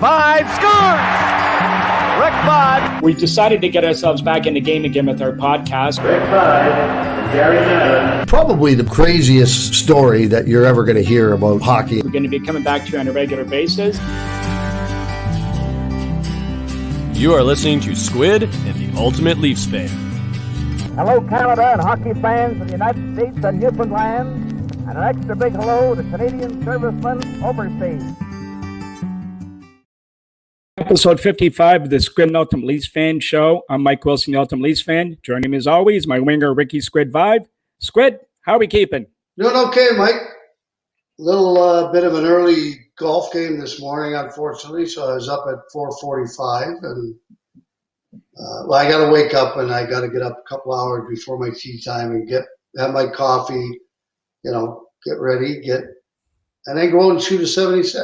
5, scores! Rick Bud. We decided to get ourselves back in the game again with our podcast. Rick Bud, Gary Nevin. Probably the craziest story that you're ever going to hear about hockey. We're going to be coming back to you on a regular basis. You are listening to Squid and the Ultimate Leafs Fan. Hello, Canada and hockey fans of the United States and Newfoundland, and an extra big hello to Canadian servicemen overseas. Episode 55 of the Squid and Ultimate Leafs Fan Show. I'm Mike Wilson, the Ultimate Leafs Fan. Joining me as always, my winger, Ricky Squid Vive. Squid, how are we keeping? Doing okay, Mike. Little bit of an early golf game this morning, unfortunately, so I was up at 4:45, and I got to wake up and I got to get up a couple hours before my tea time and have my coffee, get ready, and then go out and shoot a 76.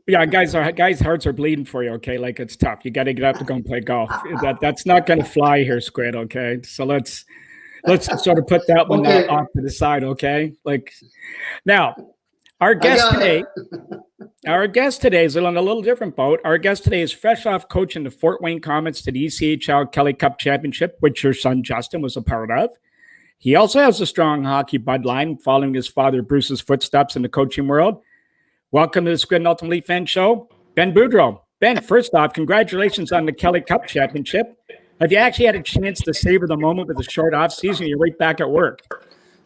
Yeah, guys' hearts are bleeding for you, okay? Like, it's tough. You got to get up to go and play golf. That's not going to fly here, Squid, okay? So let's sort of put that one off to the side, okay? Now, our guest today is on a little different boat. Our guest today is fresh off coaching the Fort Wayne Komets to the ECHL Kelly Cup Championship, which your son Justin was a part of. He also has a strong hockey bloodline, following his father Bruce's footsteps in the coaching world. Welcome to the Squid and Ultimate Leaf Fan Show, Ben Boudreau. Ben, first off, congratulations on the Kelly Cup Championship. Have you actually had a chance to savor the moment with a short off season? You're right back at work.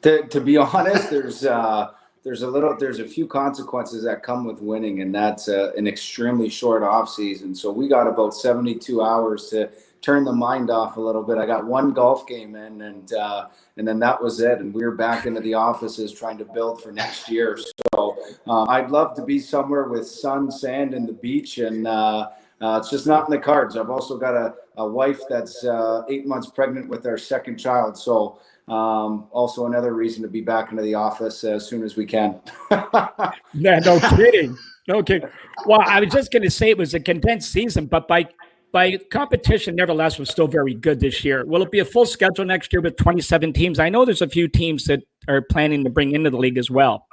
To be honest, there's a few consequences that come with winning, and that's an extremely short off season. So we got about 72 hours to turn the mind off a little bit. I got one golf game in, and then that was it. And we were back into the offices trying to build for next year. So I'd love to be somewhere with sun, sand, and the beach, and it's just not in the cards. I've also got a wife that's 8 months pregnant with our second child. So also another reason to be back into the office as soon as we can. Yeah, no kidding. No kidding. Well, I was just going to say it was a condensed season, but by competition, nevertheless, was still very good this year. Will it be a full schedule next year with 27 teams? I know there's a few teams that are planning to bring into the league as well.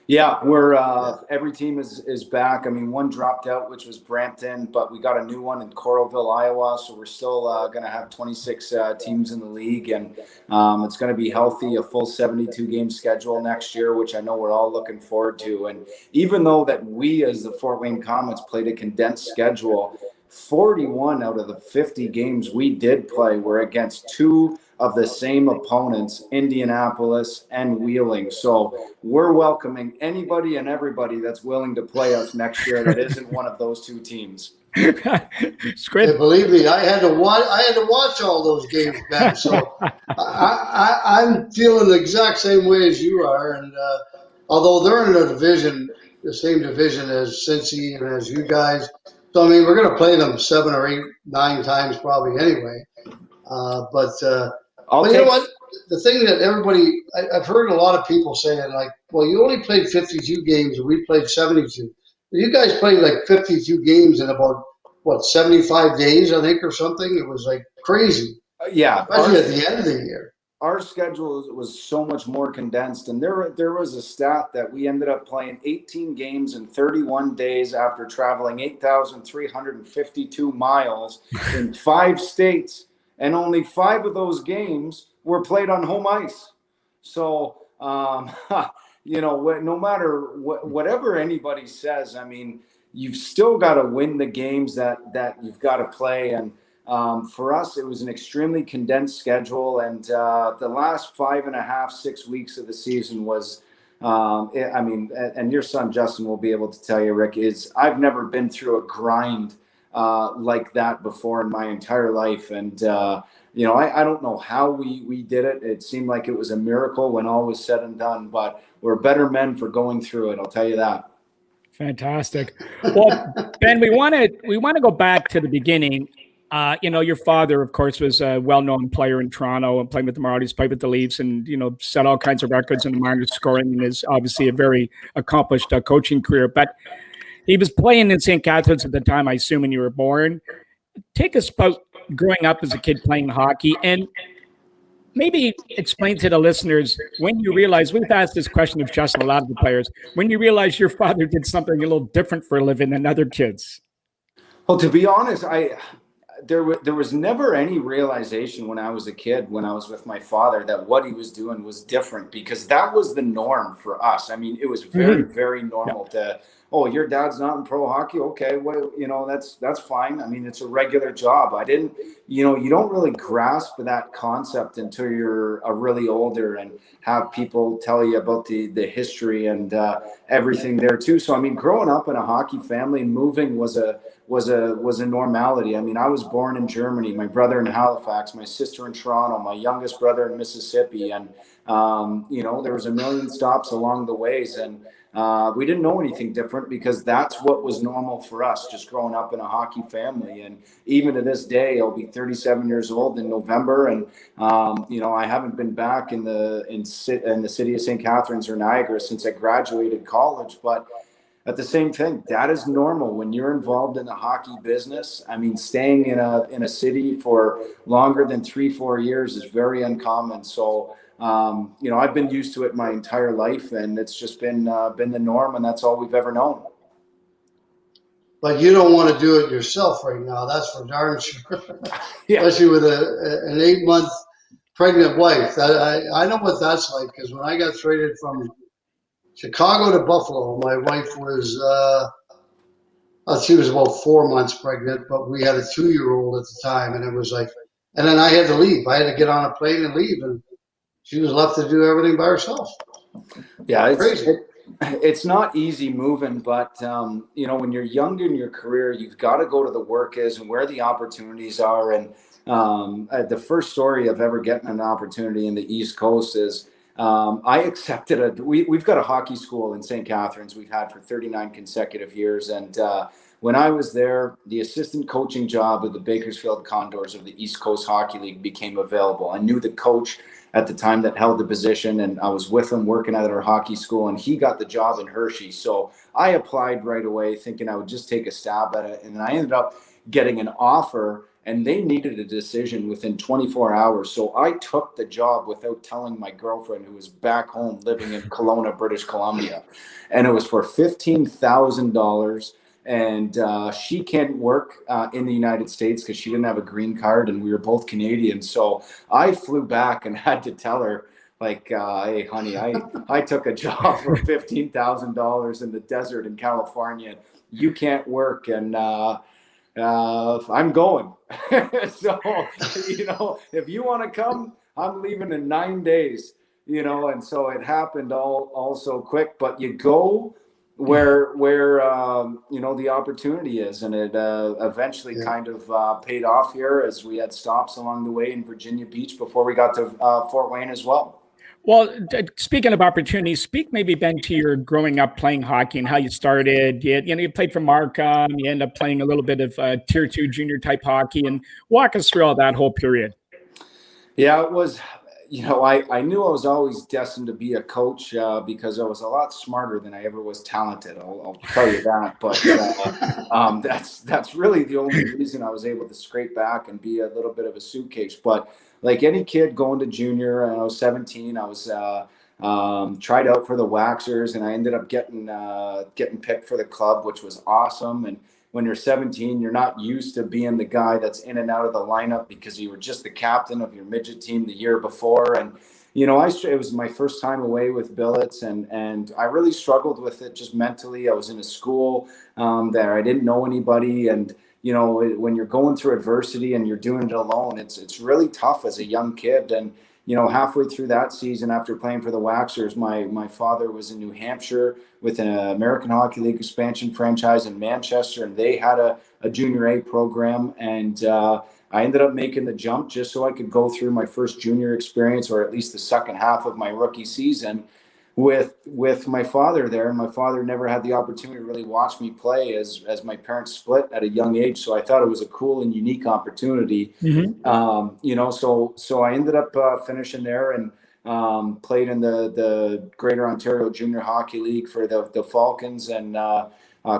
Yeah, we're every team is back. I mean, one dropped out, which was Brampton, but we got a new one in Coralville, Iowa. So we're still going to have 26 teams in the league, and it's going to be healthy, a full 72-game schedule next year, which I know we're all looking forward to. And even though that we, as the Fort Wayne Komets, played a condensed schedule, 41 out of the 50 games we did play were against two of the same opponents, Indianapolis and Wheeling. So we're welcoming anybody and everybody that's willing to play us next year that isn't one of those two teams. Hey, believe me, I had to watch all those games back. So I'm feeling the exact same way as you are. And although they're in a division, the same division as Cincy and as you guys, so I mean we're going to play them 7 or 8, 9 times probably anyway. But you know what? The thing that I've heard a lot of people saying, like, well, you only played 52 games and we played 72. You guys played like 52 games in about, 75 days, I think, or something? It was like crazy. Yeah. Especially at the end of the year. Our schedule was so much more condensed, and there was a stat that we ended up playing 18 games in 31 days after traveling 8,352 miles in 5 states. And only 5 of those games were played on home ice. So, no matter whatever anybody says, I mean, you've still got to win the games that you've got to play. And for us, it was an extremely condensed schedule. And the last 5.5, 6 weeks of the season was, and your son Justin will be able to tell you, Rick, is I've never been through a grind like that before in my entire life. And, I don't know how we did it. It seemed like it was a miracle when all was said and done, but we're better men for going through it. I'll tell you that. Fantastic. Well, Ben, we want to go back to the beginning. Your father, of course, was a well-known player in Toronto and played with the Marlies, played with the Leafs, and, set all kinds of records in the minor scoring, and is obviously a very accomplished coaching career. But he was playing in St. Catharines at the time, I assume, when you were born. Take us about growing up as a kid playing hockey, and maybe explain to the listeners when you realize, we've asked this question of just a lot of the players, when you realize your father did something a little different for a living than other kids. Well, to be honest, there was never any realization when I was a kid, when I was with my father, that what he was doing was different, because that was the norm for us. I mean, it was very, very normal to, oh, your dad's not in pro hockey. Okay. Well, that's fine. I mean, it's a regular job. I didn't, you don't really grasp that concept until you're a really older and have people tell you about the history and everything there too. So, I mean, growing up in a hockey family, moving was a normality. I mean, I was born in Germany, my brother in Halifax, my sister in Toronto, my youngest brother in Mississippi. And, there was a million stops along the ways. And we didn't know anything different, because that's what was normal for us, just growing up in a hockey family. And even to this day, I'll be 37 years old in November. And, I haven't been back in the city of St. Catharines or Niagara since I graduated college. But at the same thing, that is normal when you're involved in the hockey business. I mean, staying in a city for longer than 3-4 years is very uncommon. So, I've been used to it my entire life, and it's just been the norm, and that's all we've ever known. But you don't want to do it yourself right now. That's for darn sure. Yeah. Especially with an 8-month pregnant wife. I know what that's like, because when I got traded from Chicago to Buffalo, my wife was she was about 4 months pregnant, but we had a 2-year-old at the time, and it was like, and then I had to leave. I had to get on a plane and leave, and she was left to do everything by herself. Yeah, Crazy. It's not easy moving, but when you're young in your career, you've got to go to the work is and where the opportunities are. And the first story of ever getting an opportunity in the East Coast is I accepted we've got a hockey school in St. Catharines we've had for 39 consecutive years. And when I was there, the assistant coaching job of the Bakersfield Condors of the East Coast Hockey League became available. I knew the coach at the time that held the position, and I was with him working at our hockey school, and he got the job in Hershey. So I applied right away thinking I would just take a stab at it. And I ended up getting an offer, and they needed a decision within 24 hours. So I took the job without telling my girlfriend, who was back home living in Kelowna, British Columbia. And it was for $15,000. And she can't work in the United States because she didn't have a green card, and we were both Canadian. So I flew back and had to tell her, like, hey, honey, I took a job for $15,000 in the desert in California. You can't work, and I'm going. So, if you want to come, I'm leaving in 9 days, and so it happened all so quick. But you go where the opportunity is, and it eventually kind of paid off here, as we had stops along the way in Virginia Beach before we got to Fort Wayne as well. Well, speaking of opportunities, speak maybe, Ben, to your growing up playing hockey and how you started. You played for Markham. You ended up playing a little bit of Tier 2 junior type hockey, and walk us through all that whole period. Yeah, it was. I knew I was always destined to be a coach because I was a lot smarter than I ever was talented. I'll tell you that. But that's really the only reason I was able to scrape back and be a little bit of a suitcase. But like any kid going to junior, and I was 17, I was tried out for the Waxers, and I ended up getting picked for the club, which was awesome. And when you're 17, you're not used to being the guy that's in and out of the lineup because you were just the captain of your midget team the year before. And, it was my first time away with billets, and I really struggled with it just mentally. I was in a school there. I didn't know anybody. And, when you're going through adversity and you're doing it alone, it's really tough as a young kid. And, halfway through that season, after playing for the Waxers, my father was in New Hampshire with an American Hockey League expansion franchise in Manchester, and they had a junior A program. And I ended up making the jump just so I could go through my first junior experience, or at least the second half of my rookie season, with my father there. And my father never had the opportunity to really watch me play as my parents split at a young age. So I thought it was a cool and unique opportunity. Mm-hmm. So I ended up finishing there and played in the Greater Ontario Junior Hockey League for the Falcons and a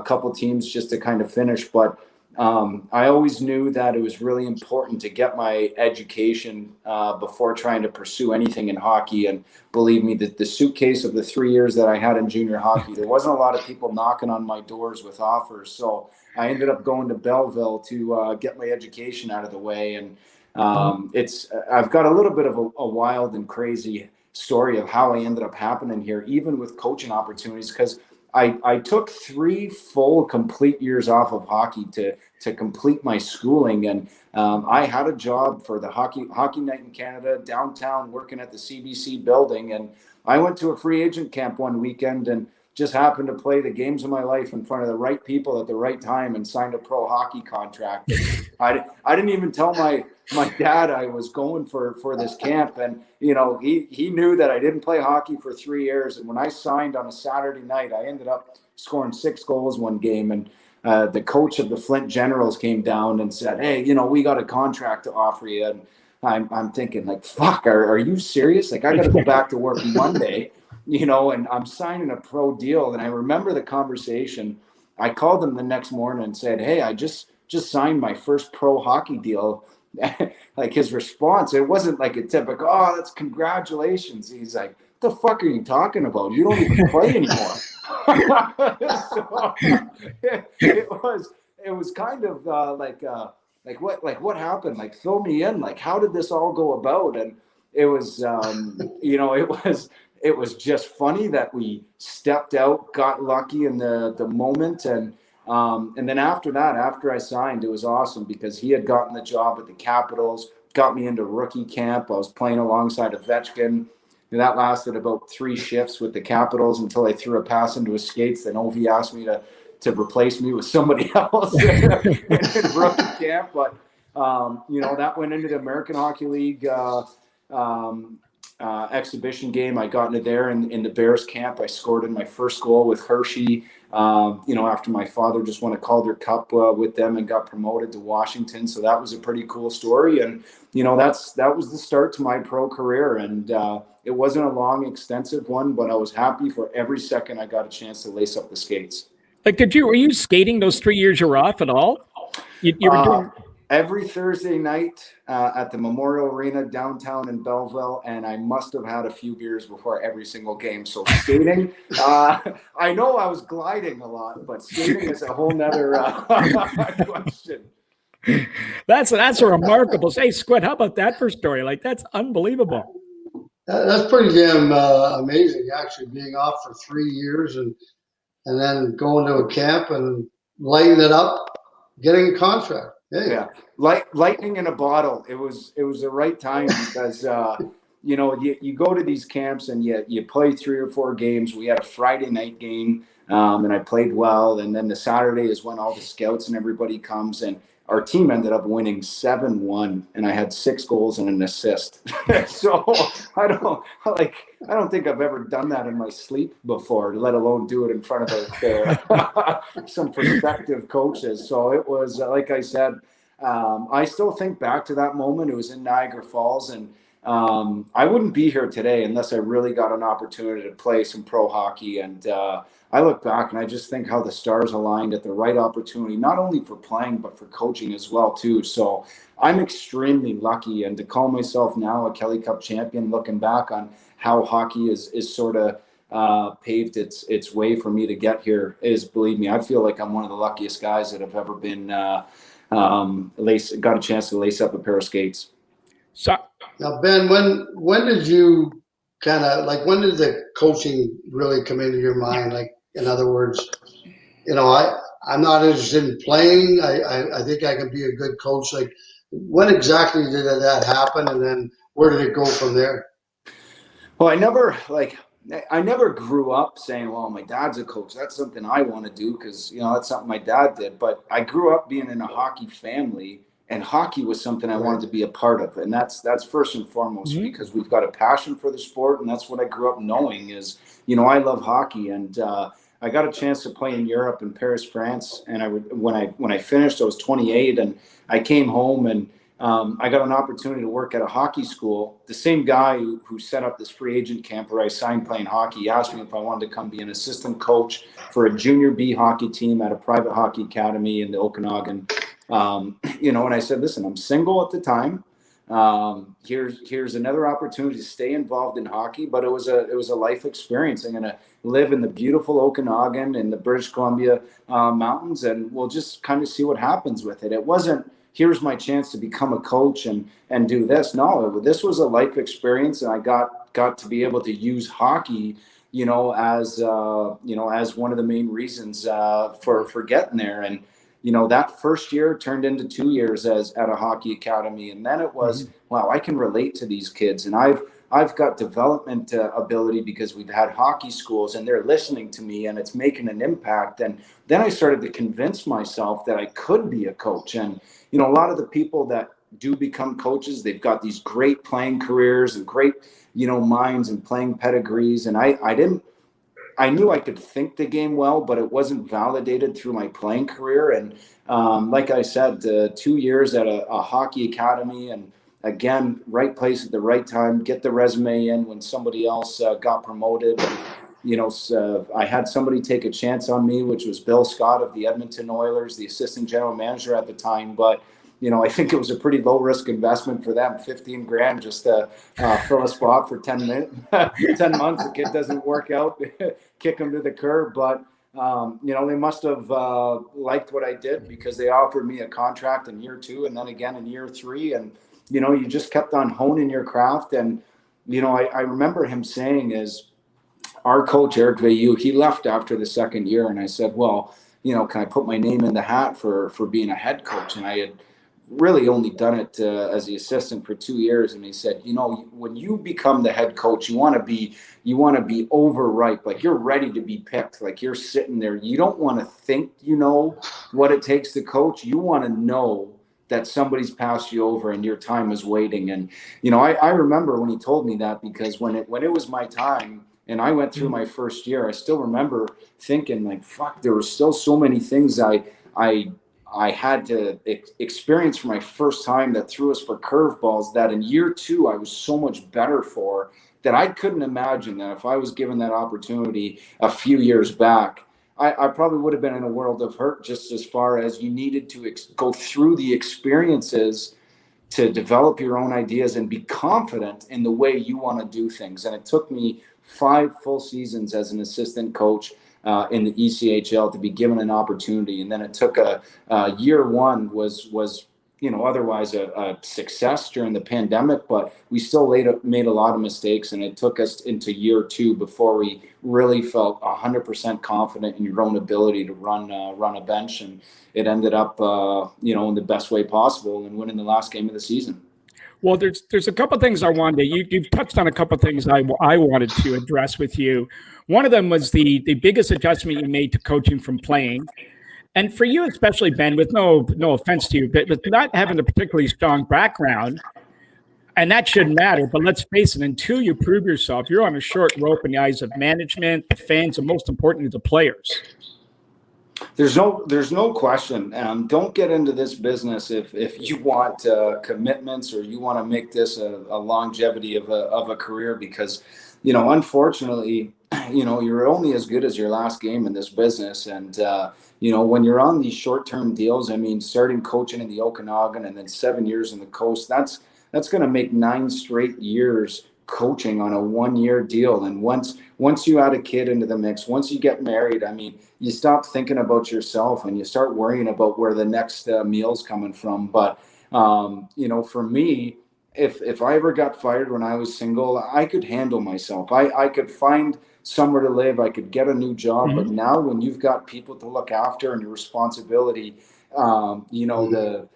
couple teams just to kind of finish. But I always knew that it was really important to get my education before trying to pursue anything in hockey. And believe me, the suitcase of the 3 years that I had in junior hockey, there wasn't a lot of people knocking on my doors with offers. So I ended up going to Belleville to get my education out of the way. And I've got a little bit of a wild and crazy story of how I ended up happening here, even with coaching opportunities, because I took 3 full complete years off of hockey to complete my schooling. And I had a job for the Hockey Night in Canada downtown, working at the CBC building. And I went to a free agent camp one weekend and just happened to play the games of my life in front of the right people at the right time and signed a pro hockey contract. I didn't even tell my dad I was going for this camp. And, you know, he knew that I didn't play hockey for 3 years. And when I signed on a Saturday night, I ended up scoring 6 goals one game. And the coach of the Flint Generals came down and said, hey, you know, we got a contract to offer you. And I'm thinking, like, fuck, are you serious? Like, I got to go back to work Monday, you know, and I'm signing a pro deal. And I remember the conversation. I called him the next morning and said, hey, I just signed my first pro hockey deal. Like, his response, it wasn't like a typical, oh, that's congratulations. He's like, what the fuck are you talking about? You don't even play anymore. So, it was kind of like what happened? Like, fill me in. Like, how did this all go about? And it was, you know, it was just funny that we stepped out, got lucky in the moment. And then after that, after I signed, it was awesome because he had gotten the job at the Capitals, got me into rookie camp. I was playing alongside Ovechkin. And that lasted about 3 shifts with the Capitals until I threw a pass into his skates. Then Ovi asked me to replace me with somebody else in rookie camp. But, you know, that went into the American Hockey League exhibition game. I got into there in the Bears camp. I scored in my first goal with Hershey, you know, after my father just won a Calder Cup with them and got promoted to Washington. So that was a pretty cool story. And, you know, that was the start to my pro career. And it wasn't a long, extensive one, but I was happy for every second I got a chance to lace up the skates. Like, were you skating those 3 years you were off at all? You were doing every Thursday night at the Memorial Arena downtown in Belleville, and I must have had a few beers before every single game. So skating, I know I was gliding a lot, but skating is a whole nother question. That's a remarkable. Hey, Squid, how about that for a story? Like, that's unbelievable. That's pretty damn amazing, actually, being off for 3 years and then going to a camp and lighting it up, getting a contract. Hey. Yeah, lightning in a bottle. It was the right time because you know, you go to these camps and you play 3 or 4 games. We had a Friday night game, and I played well. And then the Saturday is when all the scouts and everybody comes, and our team ended up winning 7-1, and I had 6 goals and an assist. So I don't think I've ever done that in my sleep before, let alone do it in front of some prospective coaches. So it was, like I said, I still think back to that moment. It was in Niagara Falls, and I wouldn't be here today unless I really got an opportunity to play some pro hockey. And I look back and I just think how the stars aligned at the right opportunity, not only for playing, but for coaching as well, too. So I'm extremely lucky. And to call myself now a Kelly Cup champion, looking back on how hockey is sort of paved its way for me to get here, is, believe me, I feel like I'm one of the luckiest guys that have ever been got a chance to lace up a pair of skates. So now, Ben, when did you when did the coaching really come into your mind? Like, in other words, you know, I'm not interested in playing. I think I can be a good coach. Like, when exactly did that happen, and then where did it go from there? Well, I never grew up saying, well, my dad's a coach. That's something I want to do because, you know, that's something my dad did. But I grew up being in a hockey family, and hockey was something I wanted to be a part of. And that's first and foremost, because we've got a passion for the sport. And that's what I grew up knowing is, you know, I love hockey. And I got a chance to play in Europe, in Paris, France. And when I finished, I was 28, and I came home, and I got an opportunity to work at a hockey school. The same guy who set up this free agent camp where I signed playing hockey asked me if I wanted to come be an assistant coach for a junior B hockey team at a private hockey academy in the Okanagan. And I said, listen, I'm single at the time. Here's another opportunity to stay involved in hockey, but it was a life experience. I'm going to live in the beautiful Okanagan in the British Columbia mountains, and we'll just kind of see what happens with it. It wasn't, here's my chance to become a coach and do this. No, this was a life experience, and I got to be able to use hockey, as one of the main reasons for getting there. And that first year turned into 2 years at a hockey academy. And then it was, wow, I can relate to these kids. And I've got development ability because we've had hockey schools and they're listening to me and it's making an impact. And then I started to convince myself that I could be a coach. And, a lot of the people that do become coaches, they've got these great playing careers and great, minds and playing pedigrees. And I knew I could think the game well, but it wasn't validated through my playing career. And like I said, 2 years at a hockey academy, and again, right place at the right time, get the resume in when somebody else got promoted. And, I had somebody take a chance on me, which was Bill Scott of the Edmonton Oilers, the assistant general manager at the time. But I think it was a pretty low risk investment for them, $15,000 just to fill a spot for 10 months. The kid doesn't work out, kick him to the curb. But, they must have liked what I did, because they offered me a contract in year 2 and then again in year 3. And, you just kept on honing your craft. And, I remember him saying our coach, Eric Veilleux, he left after the second year. And I said, well, can I put my name in the hat for being a head coach? And I had really only done it as the assistant for 2 years. And he said, when you become the head coach, you want to be overripe, like you're ready to be picked, like you're sitting there. You don't want to think what it takes to coach. You want to know that somebody's passed you over and your time is waiting. And I remember when he told me that, because when it was my time and I went through my first year, I still remember thinking, like, fuck, there were still so many things I had to experience for my first time that threw us for curveballs that in year 2 I was so much better for, that I couldn't imagine that if I was given that opportunity a few years back, I probably would have been in a world of hurt, just as far as you needed to go through the experiences to develop your own ideas and be confident in the way you want to do things. And it took me 5 full seasons as an assistant coach in the ECHL to be given an opportunity. And then it took year 1 was otherwise a success during the pandemic, but we still made a lot of mistakes. And it took us into year 2 before we really felt 100% confident in your own ability to run a bench. And it ended up, in the best way possible and winning the last game of the season. Well, there's a couple of things I wanted to, you've touched on a couple of things I wanted to address with you. One of them was the biggest adjustment you made to coaching from playing. And for you, especially, Ben, with no offense to you, but with not having a particularly strong background, and that shouldn't matter, but let's face it, until you prove yourself, you're on a short rope in the eyes of management, the fans, and most importantly, the players. There's no question. Don't get into this business if you want commitments or you want to make this a longevity of a career, because, unfortunately, you're only as good as your last game in this business. And, when you're on these short-term deals, I mean, starting coaching in the Okanagan and then 7 years in the coast, that's going to make 9 straight years coaching on a 1-year deal. And once you add a kid into the mix, once you get married, I mean, you stop thinking about yourself and you start worrying about where the next meal's coming from. But, for me, if I ever got fired when I was single, I could handle myself. I could find somewhere to live. I could get a new job. Mm-hmm. But now when you've got people to look after and your responsibility, the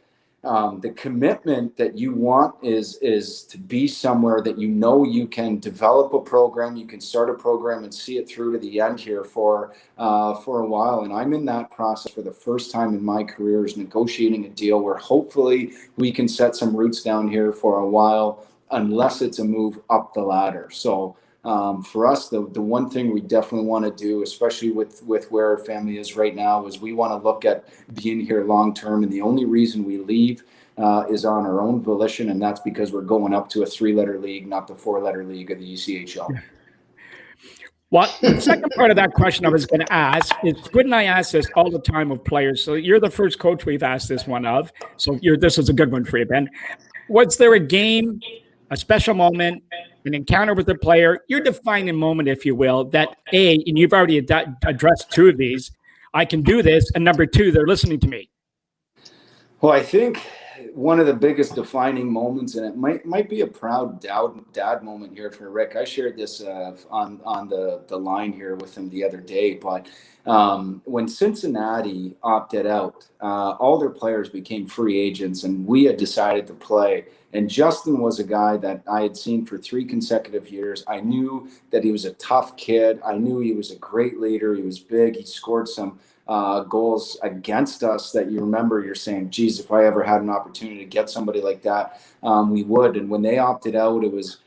commitment that you want is to be somewhere that you can develop a program, you can start a program and see it through to the end here for a while. And I'm in that process for the first time in my career, is negotiating a deal where hopefully we can set some roots down here for a while, unless it's a move up the ladder. So for us, the one thing we definitely want to do, especially with where our family is right now, is we want to look at being here long term. And the only reason we leave is on our own volition, and that's because we're going up to a 3-letter league, not the 4-letter league of the ECHL. Well, the second part of that question I was going to ask is, Squid and I ask this all the time of players. So you're the first coach we've asked this one of. So this is a good one for you, Ben. Was there a game, a special moment, an encounter with a player, your defining moment, if you will, that A, and you've already addressed two of these, I can do this, and number two, they're listening to me? Well, I think one of the biggest defining moments, and it might be a proud dad moment here for Rick. I shared this on the line here with him the other day, but when Cincinnati opted out, all their players became free agents, and we had decided to play. And Justin was a guy that I had seen for 3 consecutive years. I knew that he was a tough kid. I knew he was a great leader. He was big. He scored some goals against us that you remember. You're saying, geez, if I ever had an opportunity to get somebody like that, we would. And when they opted out, it was,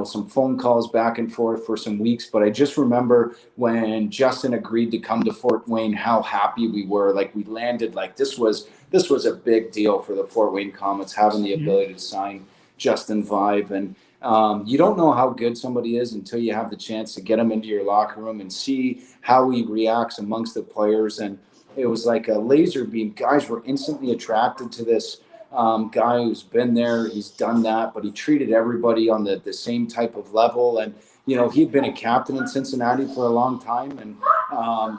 some phone calls back and forth for some weeks. But I just remember when Justin agreed to come to Fort Wayne, how happy we were. Like, we landed, like this was a big deal for the Fort Wayne Komets, having the ability to sign Justin Vive. And you don't know how good somebody is until you have the chance to get him into your locker room and see how he reacts amongst the players. And it was like a laser beam. Guys were instantly attracted to this guy who's been there. He's done that, but he treated everybody on the same type of level. And, he'd been a captain in Cincinnati for a long time. And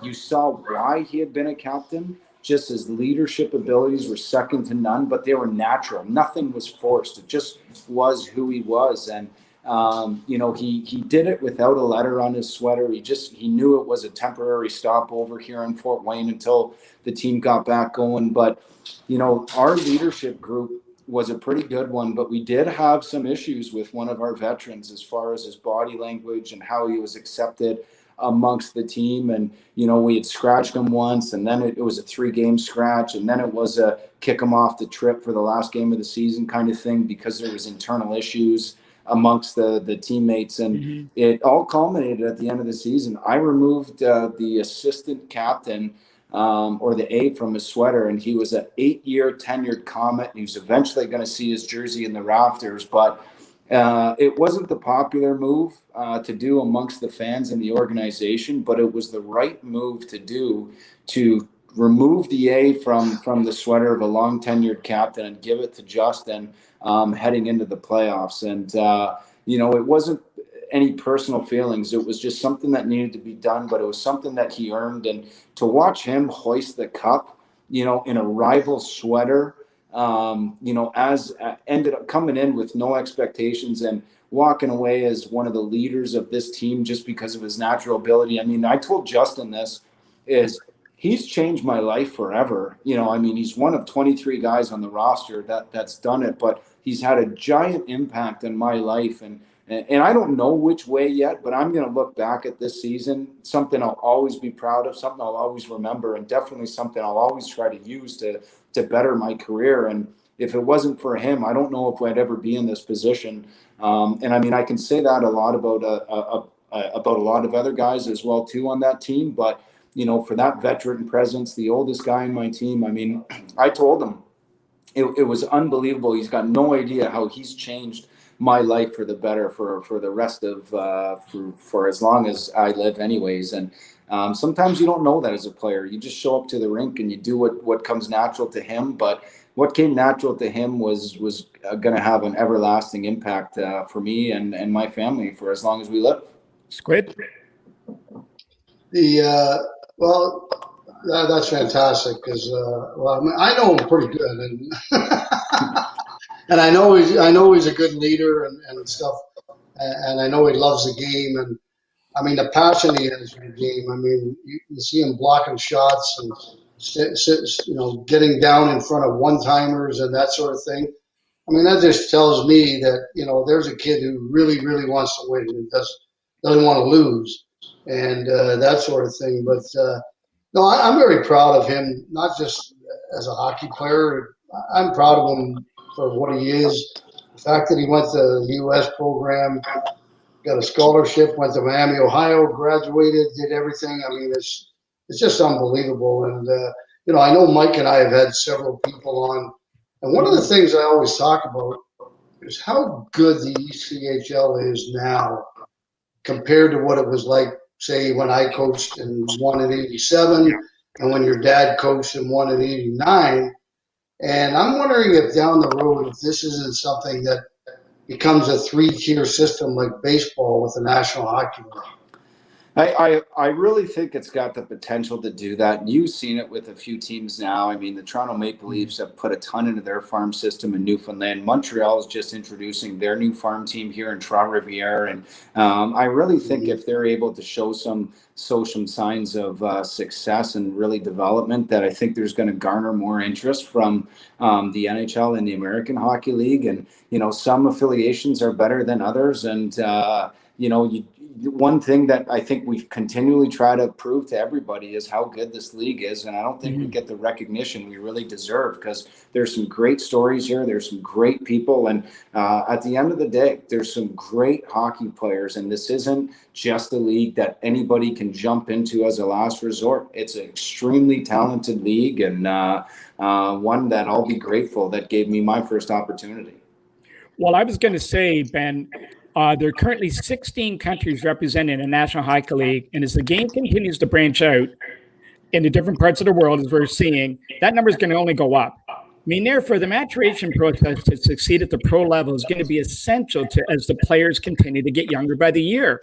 you saw why he had been a captain. Just his leadership abilities were second to none, but they were natural. Nothing was forced. It just was who he was. And, he did it without a letter on his sweater. He knew it was a temporary stopover here in Fort Wayne until the team got back going. But, our leadership group was a pretty good one, but we did have some issues with one of our veterans as far as his body language and how he was accepted amongst the team. And, we had scratched him once, and then it was a 3-game scratch, and then it was a kick him off the trip for the last game of the season kind of thing, because there was internal issues amongst the teammates. And it all culminated at the end of the season. I removed the assistant captain or the A from his sweater, and he was an 8-year tenured Comet. He was eventually going to see his jersey in the rafters, but it wasn't the popular move to do amongst the fans and the organization, but it was the right move to do, to remove the A from the sweater of a long tenured captain and give it to Justin heading into the playoffs. And, it wasn't any personal feelings. It was just something that needed to be done, but it was something that he earned. And to watch him hoist the cup, in a rival sweater, as ended up coming in with no expectations and walking away as one of the leaders of this team just because of his natural ability. I mean, I told Justin this, he's changed my life forever. He's one of 23 guys on the roster that's done it, but he's had a giant impact in my life. And I don't know which way yet, but I'm going to look back at this season, something I'll always be proud of, something I'll always remember, and definitely something I'll always try to use to better my career. And if it wasn't for him, I don't know if I'd ever be in this position. I can say that a lot about a lot of other guys as well too on that team. But for that veteran presence, the oldest guy in my team, I told him it was unbelievable. He's got no idea how he's changed my life for the better for the rest of for as long as I live anyways. And sometimes you don't know that as a player. You just show up to the rink and you do what comes natural to him. But what came natural to him was going to have an everlasting impact for me and my family for as long as we live. Squid? That's fantastic because I know him pretty good, and and I know he's a good leader and stuff, and I know he loves the game, and the passion he has for the game. You see him blocking shots and getting down in front of one-timers and that sort of thing. That just tells me that there's a kid who really, really wants to win and doesn't want to lose, and that sort of thing. But no, I'm very proud of him, not just as a hockey player. I'm proud of him for what he is. The fact that he went to the U.S. program, got a scholarship, went to Miami, Ohio, graduated, did everything. It's just unbelievable. And, I know Mike and I have had several people on. And one of the things I always talk about is how good the ECHL is now compared to what it was like say when I coached and won in '87, and when your dad coached and won in '89. And I'm wondering if down the road, if this isn't something that becomes a 3-tier system like baseball with the National Hockey League. I really think it's got the potential to do that. You've seen it with a few teams now. I mean, the Toronto Maple Leafs have put a ton into their farm system in Newfoundland. Montreal is just introducing their new farm team here in Trois-Rivières. And I really think if they're able to show some signs of success and really development, that I think there's going to garner more interest from the NHL and the American Hockey League. And, you know, some affiliations are better than others. And, you know, one thing that I think we've continually tried to prove to everybody is how good this league is. And I don't think we get the recognition we really deserve, because there's some great stories here. There's some great people. And at the end of the day, there's some great hockey players. And this isn't just a league that anybody can jump into as a last resort. It's an extremely talented league, and one that I'll be grateful that gave me my first opportunity. Well, I was going to say, Ben, there are currently 16 countries represented in the National Hockey League, and as the game continues to branch out in the different parts of the world, as we're seeing, that number is going to only go up. I mean, therefore, the maturation process to succeed at the pro level is going to be essential to as the players continue to get younger by the year.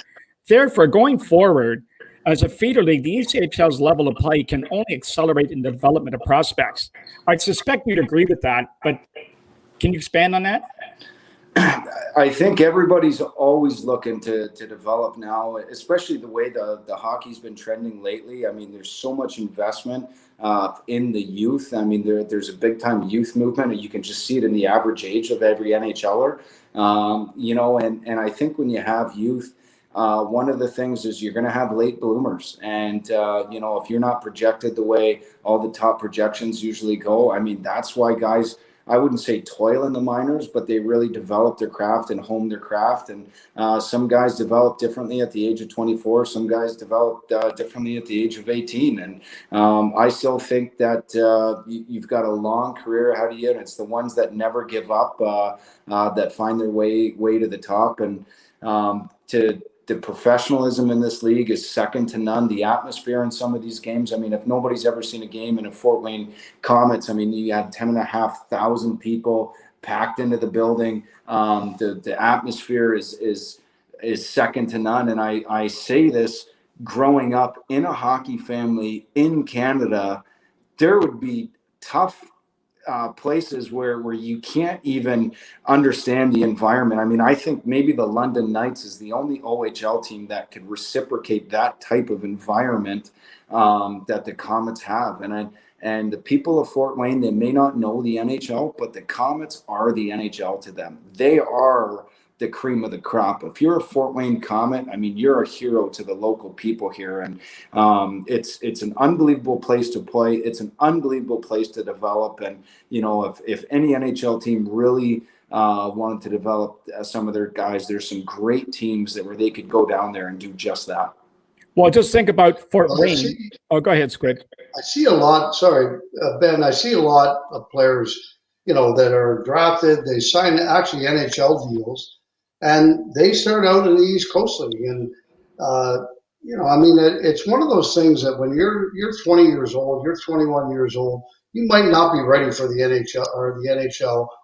Therefore, going forward, as a feeder league, the ECHL's level of play can only accelerate in the development of prospects. I suspect you'd agree with that, but can you expand on that? I think everybody's always looking to develop now, especially the way the hockey's been trending lately. I mean, there's so much investment in the youth. I mean, there's a big time youth movement, and you can just see it in the average age of every NHLer. You know, and I think when you have youth, one of the things is you're going to have late bloomers. And, you know, if you're not projected the way all the top projections usually go, I mean, that's why guys, I wouldn't say toil in the minors, but they really develop their craft and hone their craft. And some guys develop differently at the age of 24. Some guys develop differently at the age of 18. And I still think that you've got a long career ahead of you, and it's the ones that never give up that find their way to the top. And the professionalism in this league is second to none. The atmosphere in some of these games, I mean, if nobody's ever seen a game in a Fort Wayne Komets, I mean, you had 10,500 people packed into the building. The atmosphere is second to none. And I say this, growing up in a hockey family in Canada, there would be tough places where you can't even understand the environment. I mean, I think maybe the London Knights is the only OHL team that could reciprocate that type of environment that the Komets have. And the people of Fort Wayne, they may not know the NHL, but the Komets are the NHL to them. They are the cream of the crop. If you're a Fort Wayne Komet, I mean, you're a hero to the local people here. And it's an unbelievable place to play. It's an unbelievable place to develop. And, you know, if any NHL team really wanted to develop some of their guys, there's some great teams where they could go down there and do just that. Well, just think about Fort Wayne. Go ahead, Squid. I see a lot, Ben, I see a lot of players, you know, that are drafted. They sign actually NHL deals, and they start out in the East Coast League. And, you know, I mean, it's one of those things that when you're 20 years old, you're 21 years old, you might not be ready for the NHL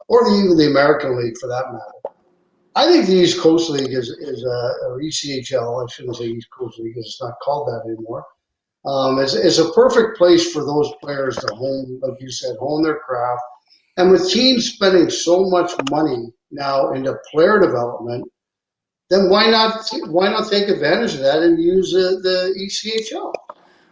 or even the American League for that matter. I think the East Coast League or ECHL, I shouldn't say East Coast League because it's not called that anymore, is a perfect place for those players to hone, like you said, hone their craft. And with teams spending so much money now into player development, then why not take advantage of that and use the ECHL?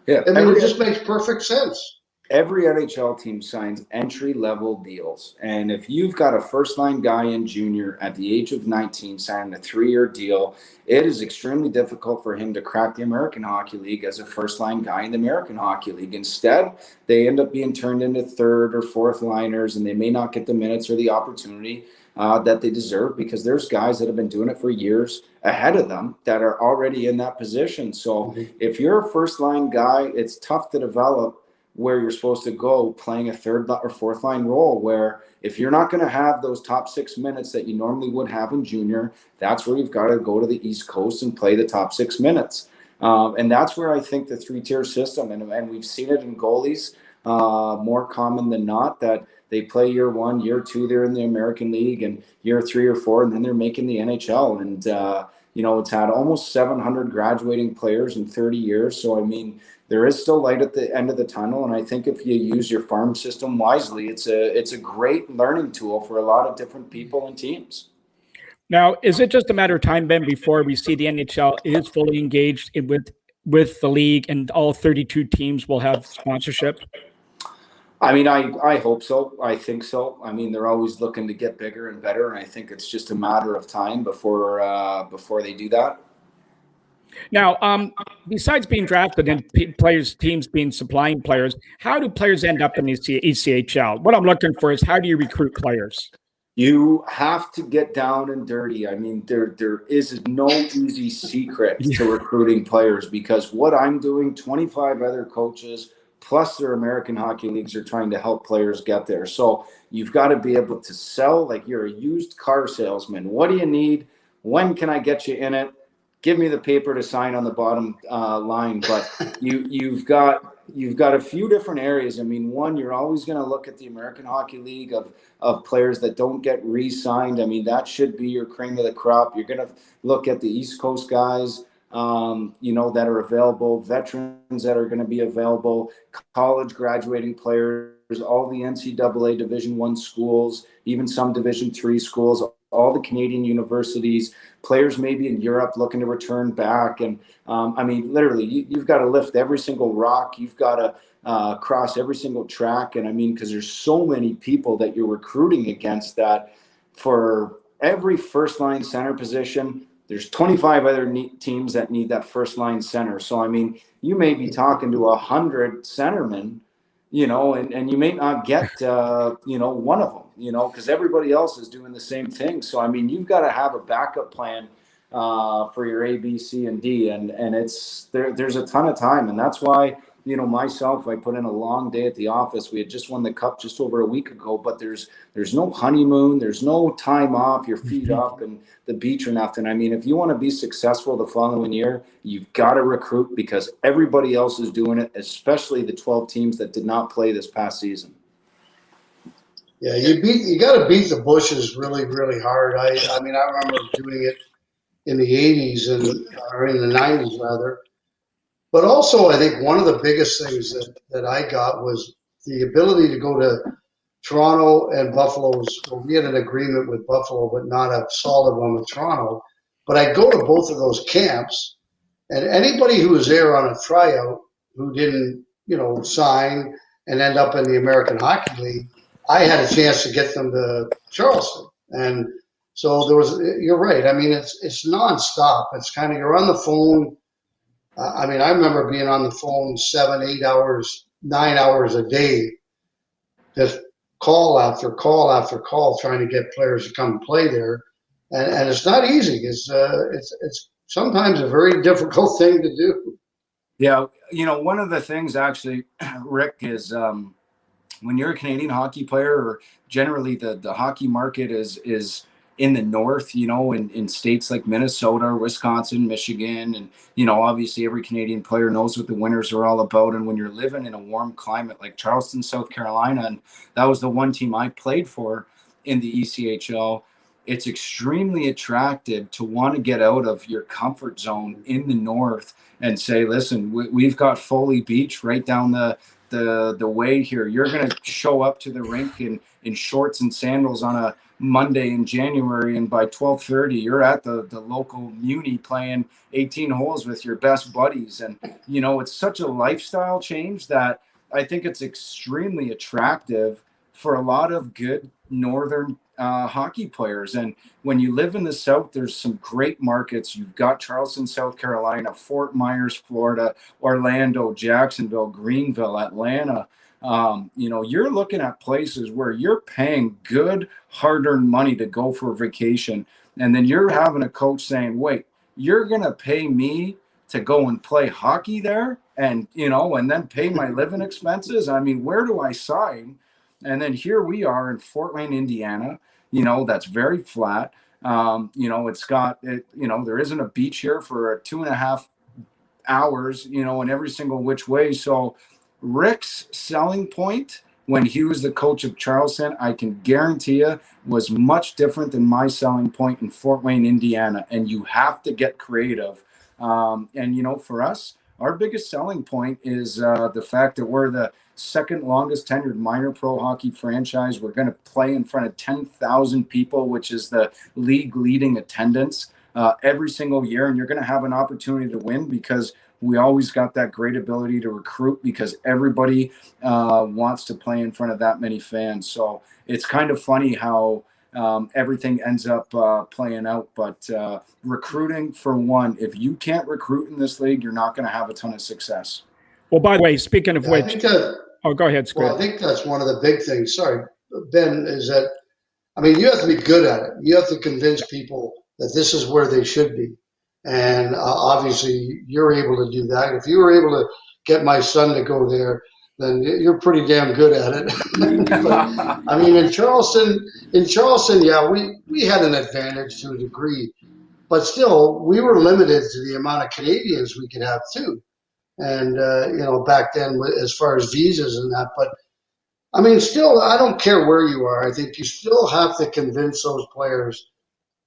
Yeah, I mean, it just makes perfect sense. Every NHL team signs entry-level deals. And if you've got a first-line guy in junior at the age of 19 signing a 3-year deal, it is extremely difficult for him to crack the American Hockey League as a first-line guy in the American Hockey League. Instead, they end up being turned into third or fourth liners, and they may not get the minutes or the opportunity that they deserve, because there's guys that have been doing it for years ahead of them that are already in that position. So if you're a first-line guy, it's tough to develop where you're supposed to go playing a third or fourth line role, where if you're not going to have those top 6 minutes that you normally would have in junior, that's where you've got to go to the East Coast and play the top 6 minutes. And that's where I think the 3-tier system, and we've seen it in goalies more common than not, that they play year 1, year 2, they're in the American League, and year 3 or 4, and then they're making the NHL. And, it's had almost 700 graduating players in 30 years. So, I mean, there is still light at the end of the tunnel. And I think if you use your farm system wisely, it's a great learning tool for a lot of different people and teams. Now, is it just a matter of time, Ben, before we see the NHL is fully engaged with the league and all 32 teams will have sponsorship? I mean, I hope so. I think so. I mean, they're always looking to get bigger and better, and I think it's just a matter of time before they do that. Now, besides being drafted and teams being supplying players, how do players end up in the ECHL? What I'm looking for is, how do you recruit players? You have to get down and dirty. I mean, there is no easy secret to recruiting players, because what I'm doing, 25 other coaches plus their American hockey leagues are trying to help players get there. So you've got to be able to sell like you're a used car salesman. What do you need? When can I get you in it? Give me the paper to sign on the bottom line. But you've got a few different areas. I mean, one, you're always going to look at the American Hockey League of players that don't get re-signed. I mean, that should be your cream of the crop. You're going to look at the East Coast guys, that are available, veterans that are going to be available, college graduating players, all the NCAA Division I schools, even some Division III schools, all the Canadian universities, players maybe in Europe looking to return back. And I mean, literally, you've got to lift every single rock. You've got to cross every single track. And I mean, because there's so many people that you're recruiting against, that for every first line center position, there's 25 other teams that need that first line center. So, I mean, you may be talking to 100 centermen, and you may not get, one of them, because everybody else is doing the same thing. So, I mean, you've got to have a backup plan for your A, B, C, and D. And there's a ton of time. And that's why, myself, I put in a long day at the office. We had just won the cup just over a week ago, but there's no honeymoon. There's no time off, your feet up and the beach or nothing. I mean, if you want to be successful the following year, you've got to recruit, because everybody else is doing it, especially the 12 teams that did not play this past season. Yeah, you got to beat the bushes really, really hard. I mean, I remember doing it in the 80s or in the 90s rather. But also, I think one of the biggest things that I got was the ability to go to Toronto and Buffalo's. Well, we had an agreement with Buffalo, but not a solid one with Toronto. But I'd go to both of those camps, and anybody who was there on a tryout who didn't, sign and end up in the American Hockey League, I had a chance to get them to Charleston. And so you're right. I mean, it's nonstop. It's kind of, you're on the phone. I mean, I remember being on the phone 7, 8 hours, 9 hours a day, just call after call after call, trying to get players to come play there. And it's not easy. It's sometimes a very difficult thing to do. Yeah. One of the things actually, Rick, is when you're a Canadian hockey player, or generally the hockey market is in the north, in states like Minnesota, Wisconsin, Michigan, and, obviously every Canadian player knows what the winters are all about. And when you're living in a warm climate like Charleston, South Carolina, and that was the one team I played for in the ECHL, it's extremely attractive to want to get out of your comfort zone in the north and say, listen, we've got Foley Beach right down the way here. You're going to show up to the rink in shorts and sandals on a Monday in January, and by 12:30 you're at the local muni playing 18 holes with your best buddies. And it's such a lifestyle change that I think it's extremely attractive for a lot of good northern hockey players. And when you live in the South, there's some great markets. You've got Charleston, South Carolina, Fort Myers, Florida, Orlando, Jacksonville, Greenville, Atlanta. You're looking at places where you're paying good, hard-earned money to go for a vacation. And then you're having a coach saying, wait, you're going to pay me to go and play hockey there and, and then pay my living expenses? I mean, where do I sign? And then here we are in Fort Wayne, Indiana, that's very flat. It's got, there isn't a beach here for a 2.5 hours, you know, in every single which way. So Rick's selling point when he was the coach of Charleston, I can guarantee you, was much different than my selling point in Fort Wayne, Indiana. And you have to get creative. And, you know, for us, our biggest selling point is the fact that we're the second longest tenured minor pro hockey franchise. We're going to play in front of 10,000 people, which is the league leading attendance every single year. And you're going to have an opportunity to win because we always got that great ability to recruit because everybody wants to play in front of that many fans. So it's kind of funny how everything ends up playing out. But recruiting, for one, if you can't recruit in this league, you're not going to have a ton of success. Well, by the way, speaking of which, go ahead, Squid. Well, I think that's one of the big things. Sorry, Ben, is that, I mean, you have to be good at it. You have to convince people that this is where they should be. And obviously, you're able to do that. If you were able to get my son to go there, then you're pretty damn good at it. But, I mean, in Charleston, yeah, we had an advantage to a degree, but still, we were limited to the amount of Canadians we could have too. And you know, back then, as far as visas and that, but I mean, still, I don't care where you are. I think you still have to convince those players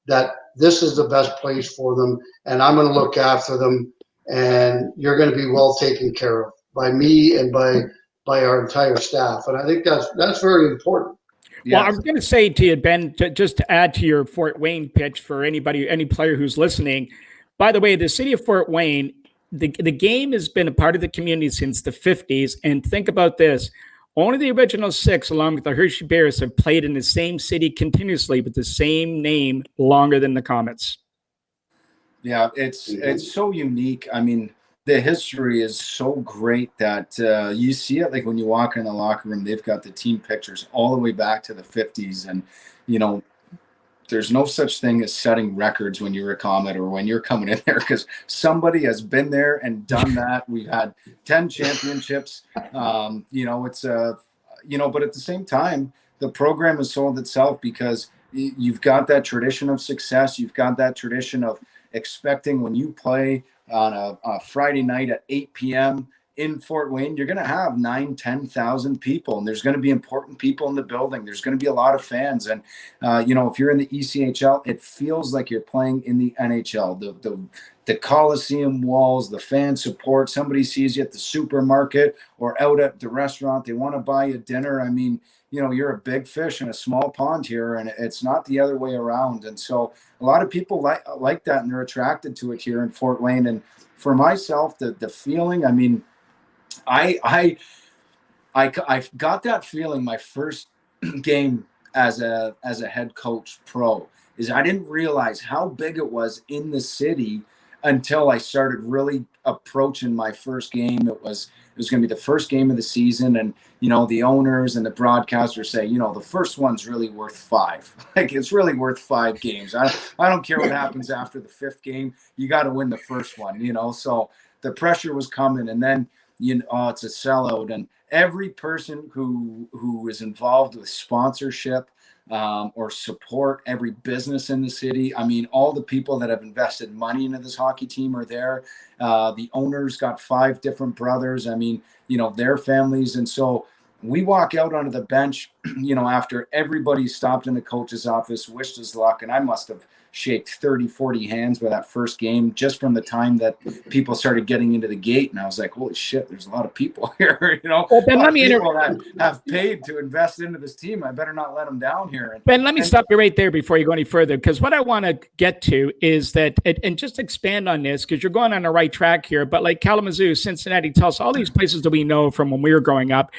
that this is the best place for them, and I'm going to look after them, and you're going to be well taken care of by me and by our entire staff. And I think that's very important. Well, I was going to say to you, Ben, just to add to your Fort Wayne pitch for any player who's listening. By the way, the city of Fort Wayne, the game has been a part of the community since the 50s. And think about this. Only the original 6, along with the Hershey Bears, have played in the same city continuously with the same name longer than the Komets. Yeah, it's so unique. I mean, the history is so great that you see it like when you walk in the locker room, they've got the team pictures all the way back to the 50s. And, you know, there's no such thing as setting records when you're a Komet or when you're coming in there because somebody has been there and done that. We've had 10 championships. You know, it's you know, but at the same time, the program has sold itself because you've got that tradition of success. You've got that tradition of expecting when you play on a Friday night at 8 p.m. in Fort Wayne, you're going to have 9,000, 10,000 people, and there's going to be important people in the building. There's going to be a lot of fans. And, you know, if you're in the ECHL, it feels like you're playing in the NHL. The Coliseum walls, the fan support, somebody sees you at the supermarket or out at the restaurant, they want to buy you dinner. I mean, you know, you're a big fish in a small pond here, and it's not the other way around. And so a lot of people like that, and they're attracted to it here in Fort Wayne. And for myself, the feeling, I mean, I got that feeling my first game as a head coach pro is I didn't realize how big it was in the city until I started really approaching my first game. It was going to be the first game of the season, and you know, the owners and the broadcasters say, you know, the first one's really worth 5. Like, it's really worth 5 games. I don't care what happens after the 5th game. You got to win the first one, you know. So the pressure was coming, and then it's a sellout, and every person who is involved with sponsorship or support, every business in the city. I mean, all the people that have invested money into this hockey team are there. The owners got 5 different brothers. I mean, you know, their families. And so we walk out onto the bench, you know, after everybody stopped in the coach's office, wished us luck. And I must have shaked 30, 40 hands by that first game just from the time that people started getting into the gate. And I was like, holy shit, there's a lot of people here, you know. Well, Ben, let me people that have paid to invest into this team. I better not let them down here. Ben, let me stop you right there before you go any further, because what I want to get to is that, and just expand on this, because you're going on the right track here, but like Kalamazoo, Cincinnati, Tulsa, all these places that we know from when we were growing up,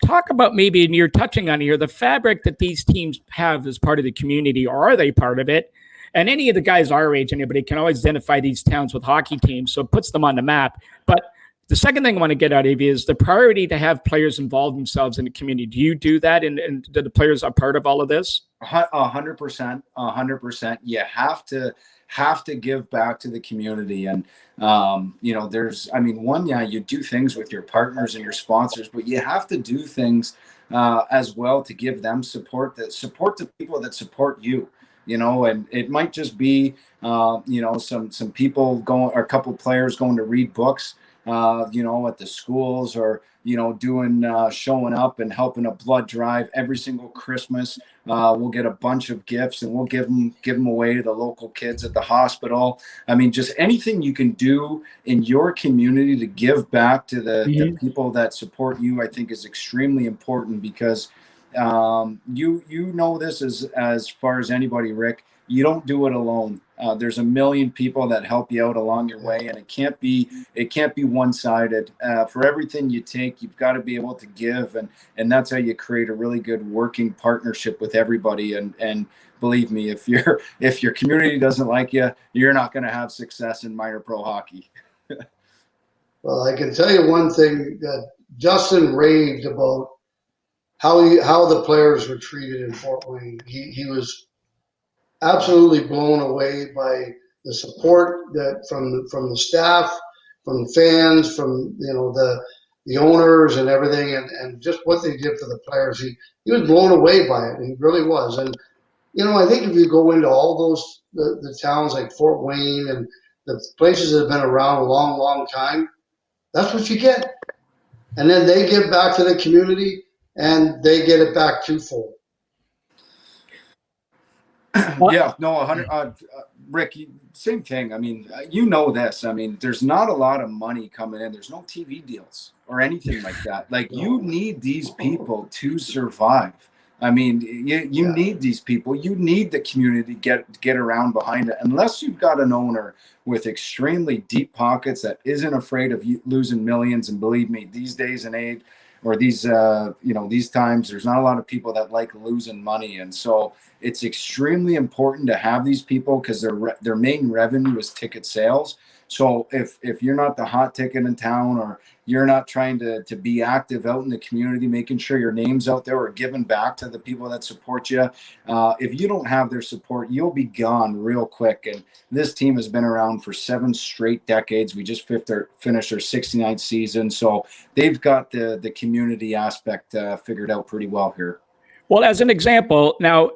talk about maybe, and you're touching on here, the fabric that these teams have as part of the community, or are they part of it? And any of the guys our age, anybody can always identify these towns with hockey teams, so it puts them on the map. But the second thing I want to get out of you is the priority to have players involve themselves in the community. Do you do that, and do the players are part of all of this? 100%, 100%. You have to give back to the community. And, you know, you do things with your partners and your sponsors, but you have to do things as well to give them support, that support the people that support you. and it might just be, some people going, or a couple players going to read books, at the schools, or, doing, showing up and helping a blood drive every single Christmas. We'll get a bunch of gifts and we'll give them away to the local kids at the hospital. I mean, just anything you can do in your community to give back to the people that support you, I think is extremely important, because you know this as far as anybody, Rick. You don't do it alone. There's a million people that help you out along your way, and it can't be one-sided. For everything you take, you've got to be able to give, and that's how you create a really good working partnership with everybody. And believe me, if your community doesn't like you, you're not going to have success in minor pro hockey. Well, I can tell you one thing that Justin raved about how the players were treated in Fort Wayne. He was absolutely blown away by the support that from the staff, from the fans, from the owners and everything, and just what they did for the players. He was blown away by it. He really was. And I think if you go into all those the towns like Fort Wayne and the places that have been around a long, long time, that's what you get. And then they give back to the community, and they get it back twofold. Yeah, no, 100. Rick, same thing. I mean, this. I mean, there's not a lot of money coming in. There's no TV deals or anything like that. Like, you need these people to survive. I mean, you need these people. You need the community to get around behind it. Unless you've got an owner with extremely deep pockets that isn't afraid of losing millions. And believe me, these days and age, or these times, there's not a lot of people that like losing money. And so it's extremely important to have these people, because their main revenue is ticket sales. So if you're not the hot ticket in town, or you're not trying to be active out in the community, making sure your name's out there or giving back to the people that support you, if you don't have their support, you'll be gone real quick. And this team has been around for 7 straight decades. We just finished our 69th season. So they've got the community aspect figured out pretty well here. Well, as an example, now,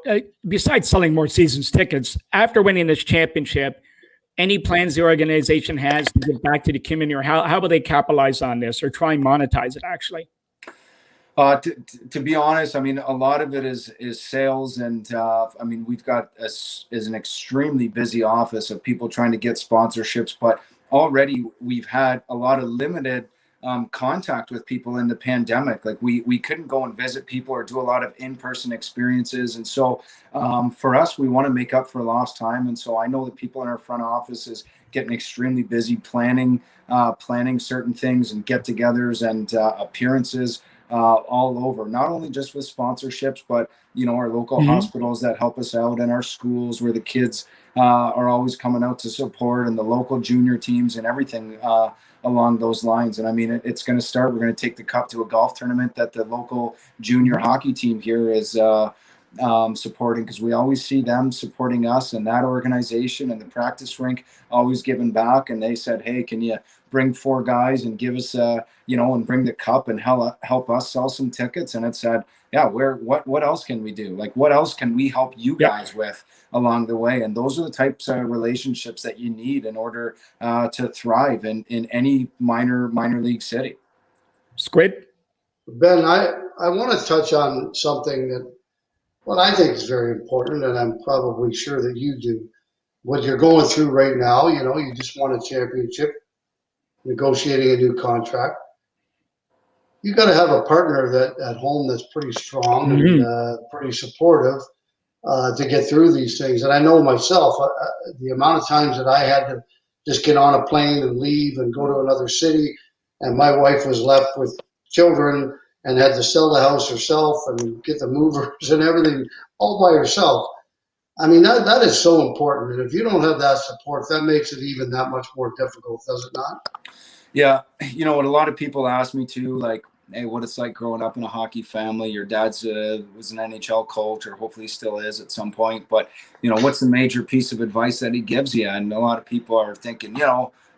besides selling more seasons tickets, after winning this championship, any plans the organization has to give back to the community, or how will they capitalize on this or try and monetize it, actually? To be honest, I mean, a lot of it is sales. And I mean, we've got is an extremely busy office of people trying to get sponsorships, but already we've had a lot of limited contact with people in the pandemic. Like, we couldn't go and visit people or do a lot of in-person experiences. And so for us, we want to make up for lost time. And so I know that people in our front office is getting extremely busy planning certain things and get-togethers and appearances all over, not only just with sponsorships, but our local hospitals that help us out, and our schools where the kids are always coming out to support, and the local junior teams and everything along those lines. And I mean, it's going to start. We're going to take the cup to a golf tournament that the local junior hockey team here is supporting, because we always see them supporting us and that organization, and the practice rink always giving back. And they said, hey, can you bring 4 guys and give us and bring the cup and help us sell some tickets? And it said, yeah, what else can we do? Like, what else can we help you guys with along the way? And those are the types of relationships that you need in order to thrive in any minor league city. Squid? Ben, I want to touch on something that what I think is very important, and I'm probably sure that you do. What you're going through right now, you just won a championship, negotiating a new contract. You got to have a partner that at home that's pretty strong and pretty supportive to get through these things. And I know myself, the amount of times that I had to just get on a plane and leave and go to another city, and my wife was left with children and had to sell the house herself and get the movers and everything all by herself. I mean, that is so important. And if you don't have that support, that makes it even that much more difficult, does it not? Yeah. What a lot of people ask me too, like, hey, what it's like growing up in a hockey family. Your dad's was an NHL coach, or hopefully still is at some point. But, what's the major piece of advice that he gives you? And a lot of people are thinking,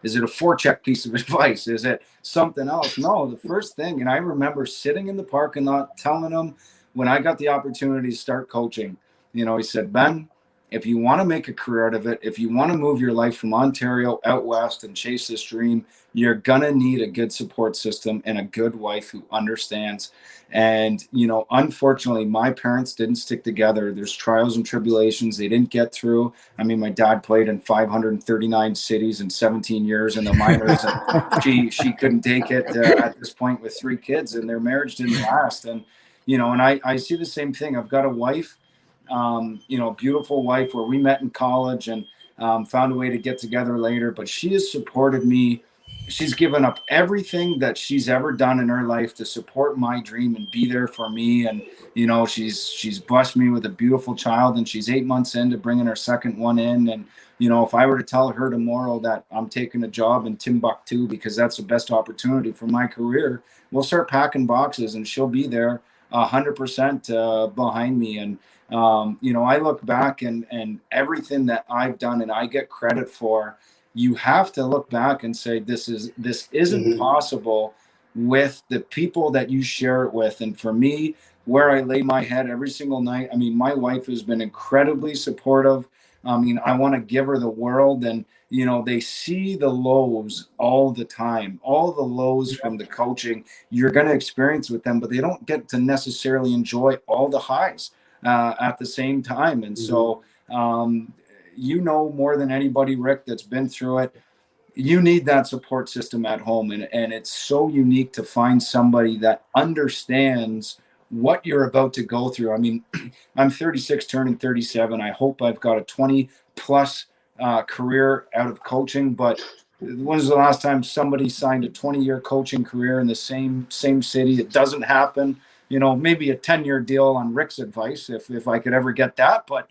is it a forecheck piece of advice? Is it something else? No, the first thing, and I remember sitting in the parking lot telling him when I got the opportunity to start coaching, he said, Ben, if you want to make a career out of it, if you want to move your life from Ontario out west and chase this dream, you're going to need a good support system and a good wife who understands. And, you know, unfortunately, my parents didn't stick together. There's trials and tribulations they didn't get through. I mean, my dad played in 539 cities in 17 years in the minors. And she couldn't take it at this point with 3 kids, and their marriage didn't last. And, you know, and I see the same thing. I've got a wife, you know, beautiful wife where we met in college and found a way to get together later. But she has supported me. She's given up everything that she's ever done in her life to support my dream and be there for me. And, you know, she's blessed me with a beautiful child, and she's 8 months into bringing her second one in. And, you know, if I were to tell her tomorrow that I'm taking a job in Timbuktu because that's the best opportunity for my career, we'll start packing boxes and she'll be there 100% behind me. And, you know, I look back and everything that I've done and I get credit for, you have to look back and say, this isn't possible with the people that you share it with. And for me, where I lay my head every single night, I mean, my wife has been incredibly supportive. I mean, I want to give her the world. And, you know, they see the lows all the time, all the lows from the coaching you're going to experience with them, but they don't get to necessarily enjoy all the highs at the same time. And so, you know more than anybody, Rick, that's been through it. You need that support system at home. And it's so unique to find somebody that understands what you're about to go through. I mean, I'm 36, turning 37. I hope I've got a 20 plus career out of coaching. But when was the last time somebody signed a 20-year coaching career in the same city? It doesn't happen. You know, maybe a 10-year deal on Rick's advice if I could ever get that. But,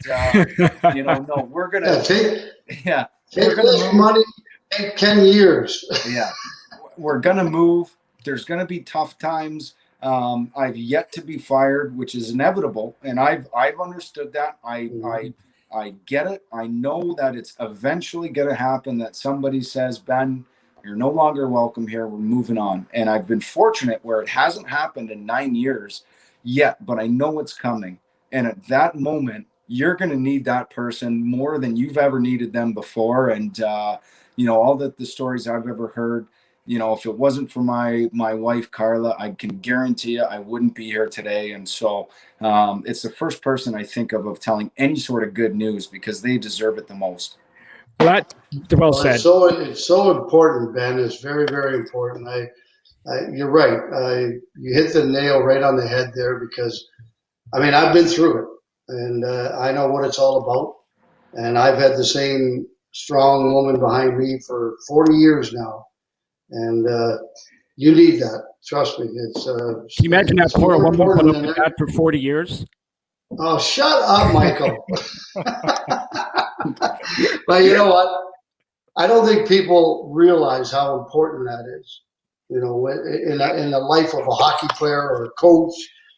you know, no, we're going to take this money, take 10 years. Yeah, we're going to move. There's going to be tough times. I've yet to be fired, which is inevitable. And I've understood that. I get it. I know that it's eventually going to happen that somebody says, Ben, you're no longer welcome here. We're moving on. And I've been fortunate where it hasn't happened in 9 years yet, but I know it's coming. And at that moment, you're going to need that person more than you've ever needed them before. And, you know, all the stories I've ever heard, you know, if it wasn't for my wife, Carla, I can guarantee you I wouldn't be here today. And so it's the first person I think of telling any sort of good news because they deserve it the most. Well said. It's so important, Ben. It's very, very important. You're right. You hit the nail right on the head there because, I mean, I've been through it, and I know what it's all about. And I've had the same strong woman behind me for 40 years now, and you need that. Trust me. It's. Can you imagine that poor woman put up with that for 40 years? Oh, shut up, Michael. But you know what? I don't think people realize how important that is. You know, in the life of a hockey player or a coach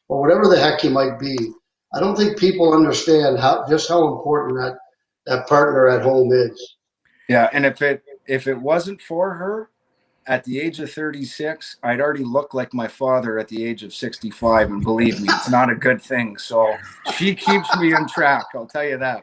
or whatever the heck you might be. I don't think people understand just how important that partner at home is. Yeah, and if it wasn't for her, at the age of 36, I'd already look like my father at the age of 65, and believe me, it's not a good thing. So she keeps me on track. I'll tell you that.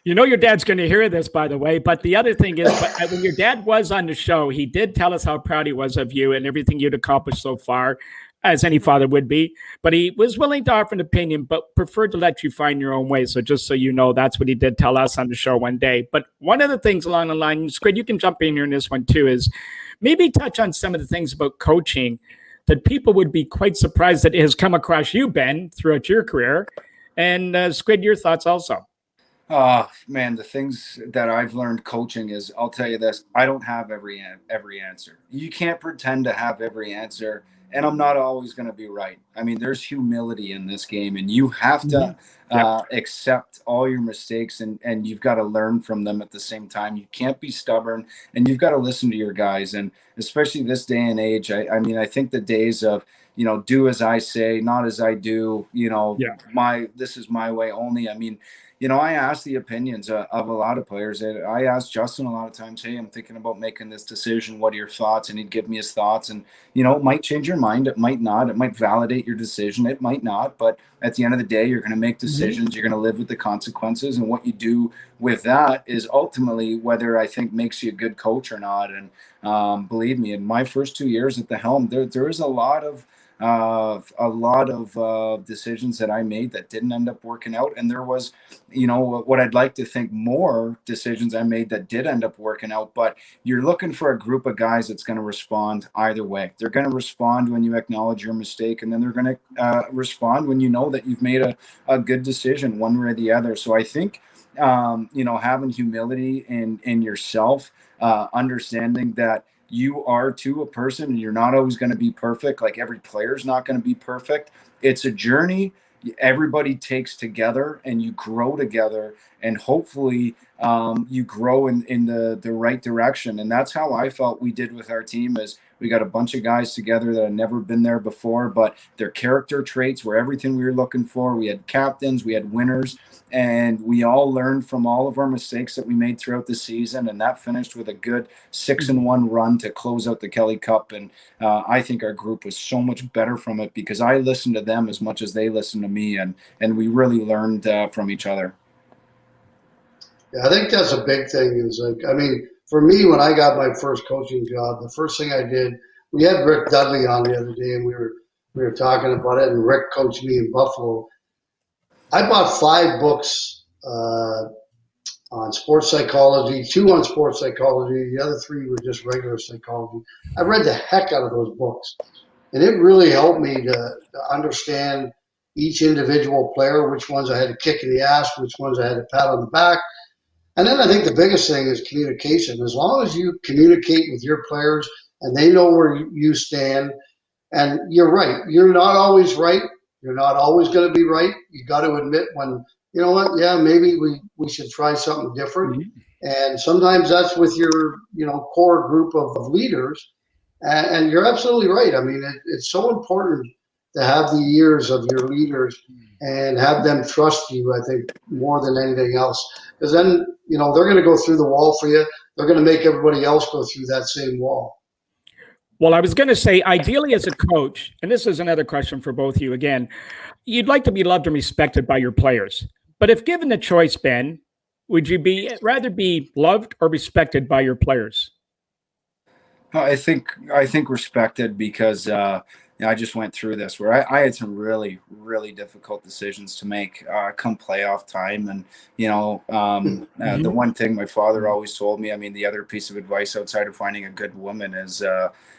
You know your dad's going to hear this, by the way. But the other thing is, when your dad was on the show, he did tell us how proud he was of you and everything you'd accomplished so far, as any father would be. But he was willing to offer an opinion, but preferred to let you find your own way. So just so you know, that's what he did tell us on the show one day. But one of the things along the line, Squid, you can jump in here in this one too, is maybe touch on some of the things about coaching that people would be quite surprised that it has come across you, Ben, throughout your career. And Squid, your thoughts also. Oh, man, the things that I've learned coaching is, I'll tell you this, I don't have every answer. You can't pretend to have every answer, and I'm not always going to be right. I mean, there's humility in this game, and you have to accept all your mistakes, and you've got to learn from them at the same time. You can't be stubborn, and you've got to listen to your guys, and especially this day and age, I mean, I think the days of, do as I say, not as I do. Yeah. This is my way only. I mean, I ask the opinions of a lot of players. I ask Justin a lot of times, hey, I'm thinking about making this decision. What are your thoughts? And he'd give me his thoughts. And, it might change your mind. It might not. It might validate your decision. It might not. But at the end of the day, you're going to make decisions. You're going to live with the consequences. And what you do with that is ultimately whether I think makes you a good coach or not. And believe me, in my first 2 years at the helm, there is a lot of decisions that I made that didn't end up working out. And there was, what I'd like to think more decisions I made that did end up working out. But you're looking for a group of guys that's going to respond either way. They're going to respond when you acknowledge your mistake, and then they're going to respond when you know that you've made a good decision one way or the other. So I think, having humility in yourself, understanding that you are too a person and you're not always going to be perfect. Like every player is not going to be perfect. It's a journey everybody takes together, and you grow together, and hopefully you grow in the right direction. And that's how I felt we did with our team. Is we got a bunch of guys together that had never been there before, but their character traits were everything we were looking for. We had captains, we had winners, and we all learned from all of our mistakes that we made throughout the season. And that finished with a good 6-1 run to close out the Kelly Cup. And I think our group was so much better from it because I listened to them as much as they listened to me, and we really learned from each other. Yeah, I think that's a big thing. Is for me, when I got my first coaching job, the first thing I did, we had Rick Dudley on the other day, and we were talking about it, and Rick coached me in Buffalo. I bought 5 books on sports psychology, 2 on sports psychology, the other 3 were just regular psychology. I read the heck out of those books, and it really helped me to understand each individual player, which ones I had to kick in the ass, which ones I had to pat on the back. And then I think the biggest thing is communication. As long as you communicate with your players and they know where you stand, and you're right, you're not always right. You're not always going to be right. You got to admit when, you know what, yeah, maybe we should try something different. Mm-hmm. And sometimes that's with your, core group of leaders. And you're absolutely right. I mean, it's so important to have the ears of your leaders and have them trust you, I think, more than anything else. Because then, they're going to go through the wall for you. They're going to make everybody else go through that same wall. Well, I was going to say, ideally as a coach, and this is another question for both of you again, you'd like to be loved and respected by your players. But if given the choice, Ben, would you rather be loved or respected by your players? I think respected because I just went through this where I had some really, really difficult decisions to make come playoff time. And, the one thing my father always told me, I mean, the other piece of advice outside of finding a good woman is,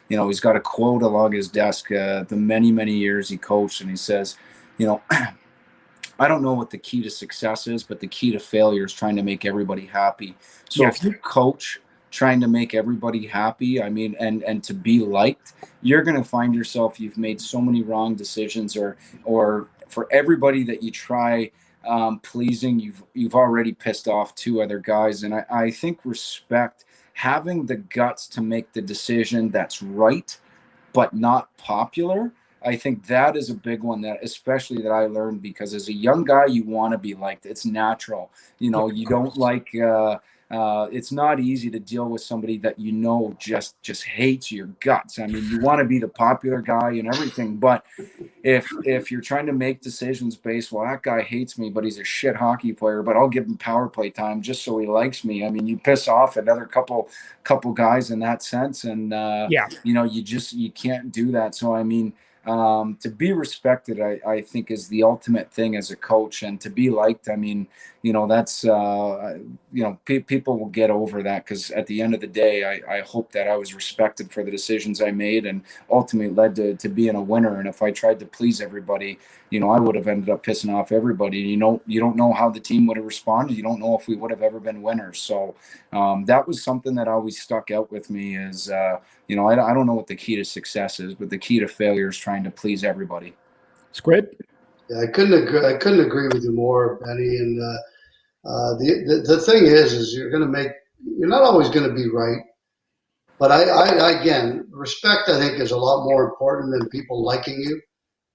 he's got a quote along his desk the many, many years he coached. And he says, I don't know what the key to success is, but the key to failure is trying to make everybody happy. So Yes. If you coach trying to make everybody happy, I mean, and to be liked, you're going to find yourself, you've made so many wrong decisions, or for everybody that you try pleasing, you've already pissed off 2 other guys. And I think respect, having the guts to make the decision that's right, but not popular, I think that is a big one especially that I learned, because as a young guy, you want to be liked. It's natural. You don't like, it's not easy to deal with somebody that just hates your guts. I mean, you want to be the popular guy and everything, but if you're trying to make decisions based, well, that guy hates me, but he's a shit hockey player, but I'll give him power play time just so he likes me. I mean, you piss off another couple guys in that sense, and you can't do that. So I mean, to be respected, I think, is the ultimate thing as a coach, and to be liked. I mean, that's people will get over that, because at the end of the day, I hope that I was respected for the decisions I made, and ultimately led to being a winner. And if I tried to please everybody, I would have ended up pissing off everybody. You don't know how the team would have responded. You don't know if we would have ever been winners. So that was something that always stuck out with me. Is I don't know what the key to success is, but the key to failure is trying to please everybody. Squid? Yeah, I couldn't agree with you more, Benny. And the thing is you're not always going to be right. But I again, respect, I think, is a lot more important than people liking you.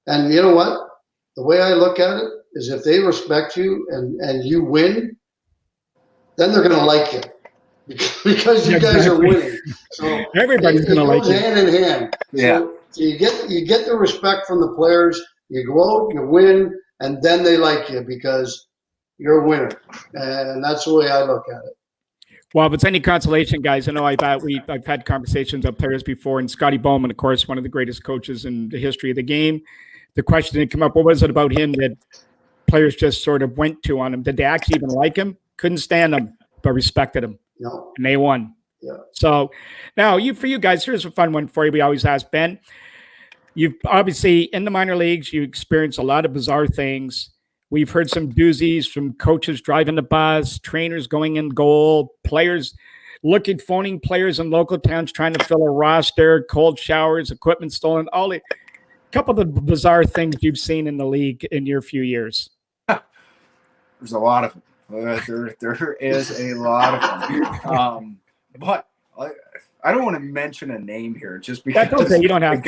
And you know what? The way I look at it is if they respect you and you win, then they're going to like you because you guys are winning. So Everybody's going to like you. It goes hand in hand. Yeah. So you get the respect from the players. You go out, you win, and then they like you because you're a winner. And that's the way I look at it. Well, if it's any consolation, guys, I know I've had conversations with players before, and Scotty Bowman, of course, one of the greatest coaches in the history of the game. The question didn't come up, what was it about him that players just sort of went to on him? Did they actually even like him? Couldn't stand him, but respected him. No. And they won. Yeah. So now for you guys, here's a fun one for you. We always ask Ben. You've obviously in the minor leagues, you experience a lot of bizarre things. We've heard some doozies from coaches driving the bus, trainers going in goal, players phoning players in local towns trying to fill a roster, cold showers, equipment stolen, a couple of the bizarre things you've seen in the league in your few years. There's a lot of them. There is a lot of them. But I don't want to mention a name here just because okay. You don't have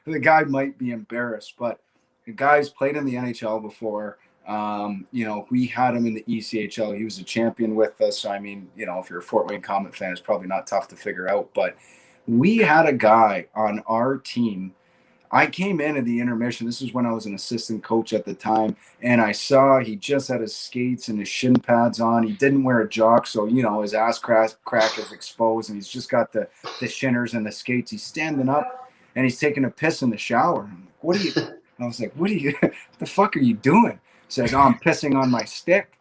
the guy might be embarrassed, but the guy's played in the NHL before. We had him in the ECHL. He was a champion with us. So, I mean, if you're a Fort Wayne Komet fan, it's probably not tough to figure out. But we had a guy on our team. I came in at the intermission. This is when I was an assistant coach at the time. And I saw he just had his skates and his shin pads on. He didn't wear a jock. So, his ass crack is exposed. And he's just got the shinners and the skates. He's standing up and he's taking a piss in the shower. I'm like, what the fuck are you doing? He says, I'm pissing on my stick.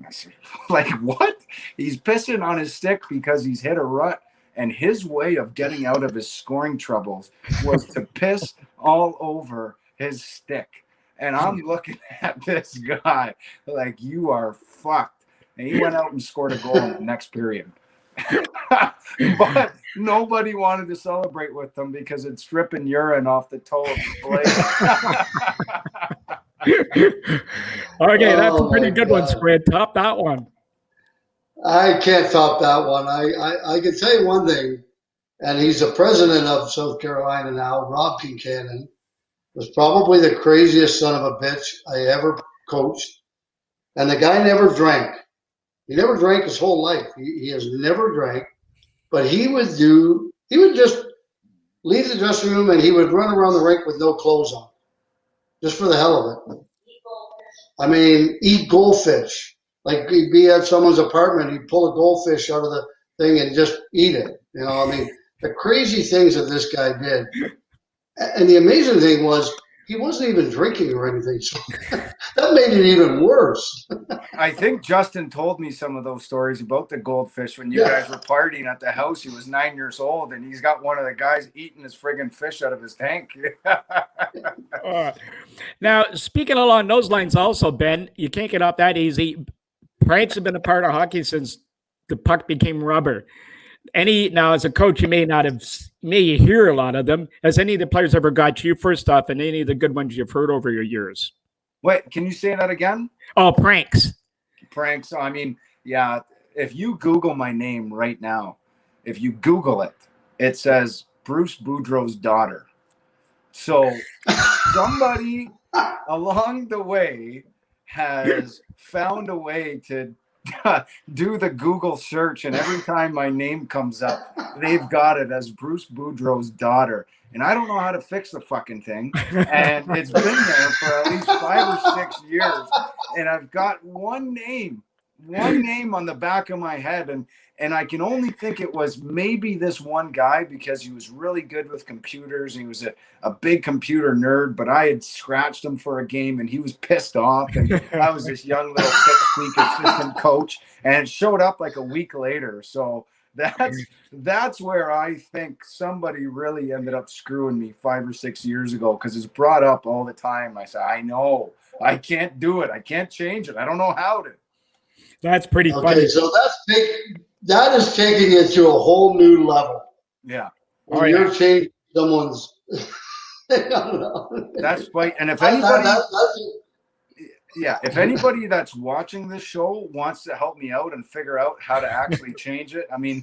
I said, like, what? He's pissing on his stick because he's hit a rut. And his way of getting out of his scoring troubles was to piss all over his stick. And I'm looking at this guy like, you are fucked. And he went out and scored a goal in the next period. But nobody wanted to celebrate with him because it's dripping urine off the toe of his blade. Okay, that's a pretty good one, Squid. Top that one. I can't top that one. I can tell you one thing, and he's the president of South Carolina now, Rob Kincannon, was probably the craziest son of a bitch I ever coached. And the guy never drank. He never drank his whole life. He has never drank. But he would just leave the dressing room and he would run around the rink with no clothes on, just for the hell of it. I mean, eat goldfish. Like he'd be at someone's apartment, he'd pull a goldfish out of the thing and just eat it. The crazy things that this guy did. And the amazing thing was he wasn't even drinking or anything. So that made it even worse. I think Justin told me some of those stories about the goldfish when you guys were partying at the house. He was 9 years old and he's got one of the guys eating his friggin' fish out of his tank. Now, speaking along those lines also, Ben, you can't get off that easy. Pranks have been a part of hockey since the puck became rubber. Now, as a coach, you may hear a lot of them. Has any of the players ever got you, first off, and any of the good ones you've heard over your years? Wait, can you say that again? Oh, pranks. Pranks. I mean, yeah, if you Google my name right now, if you Google it, it says Bruce Boudreau's daughter. So somebody along the way has found a way to do the Google search, and every time my name comes up, they've got it as Bruce Boudreau's daughter. And I don't know how to fix the fucking thing. And it's been there for at least 5 or 6 years. And I've got one name on the back of my head. And I can only think it was maybe this one guy because he was really good with computers. He was a big computer nerd, but I had scratched him for a game and he was pissed off. And I was this young little pipsqueak assistant coach, and it showed up like a week later. So that's where I think somebody really ended up screwing me 5 or 6 years ago, because it's brought up all the time. I said, I know, I can't do it. I can't change it. I don't know how to. That's pretty funny. Okay, so that is taking it to a whole new level. Yeah. When you're changing someone's. I don't know. That's right. And if anybody, Yeah, if anybody that's watching this show wants to help me out and figure out how to actually change it, I mean,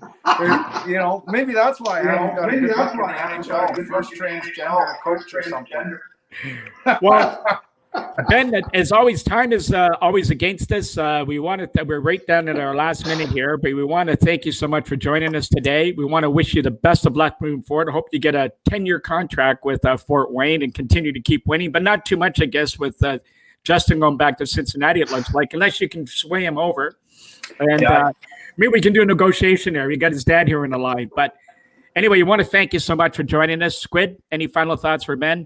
maybe that's why I haven't got a good luck in the NHL, first transgender coach or something. Well, Ben, as always, time is always against us. We're right down at our last minute here, but we want to thank you so much for joining us today. We want to wish you the best of luck moving forward. I hope you get a 10-year contract with Fort Wayne and continue to keep winning, but not too much, I guess, with Justin going back to Cincinnati, it looks like, unless you can sway him over. And maybe we can do a negotiation there. You got his dad here in the line. But anyway, you want to thank you so much for joining us. Squid, any final thoughts for Ben?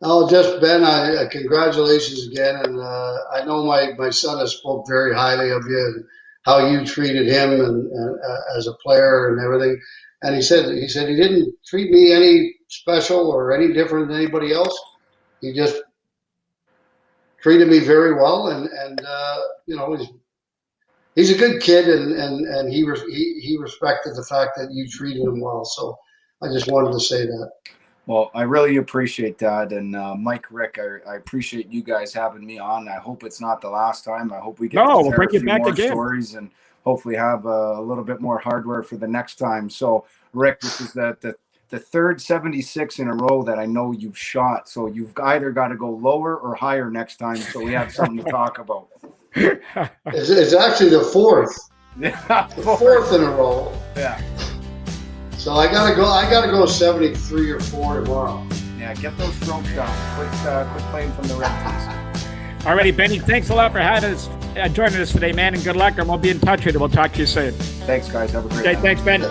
Oh, just Ben, congratulations again. And I know my son has spoke very highly of you and how you treated him and as a player and everything. And he said he didn't treat me any special or any different than anybody else. He just treated me very well, and he's a good kid, and he respected the fact that you treated him well. So I just wanted to say that. Well, I really appreciate that, and Mike, Rick, I appreciate you guys having me on. I hope it's not the last time. I hope we get we'll bring you back more again. Stories and hopefully have a little bit more hardware for the next time. So, Rick, this is the third 76 in a row that I know you've shot. So you've either got to go lower or higher next time, so we have something to talk about. It's actually the fourth. Yeah, the fourth in a row. Yeah. So I gotta go 73 or 4 tomorrow. Yeah, get those strokes down. Quit playing from the red tees. All righty, Benny, thanks a lot for joining us today, man, and good luck, and we'll be in touch with you. We'll talk to you soon. Thanks, guys. Have a great day. Thanks, Ben.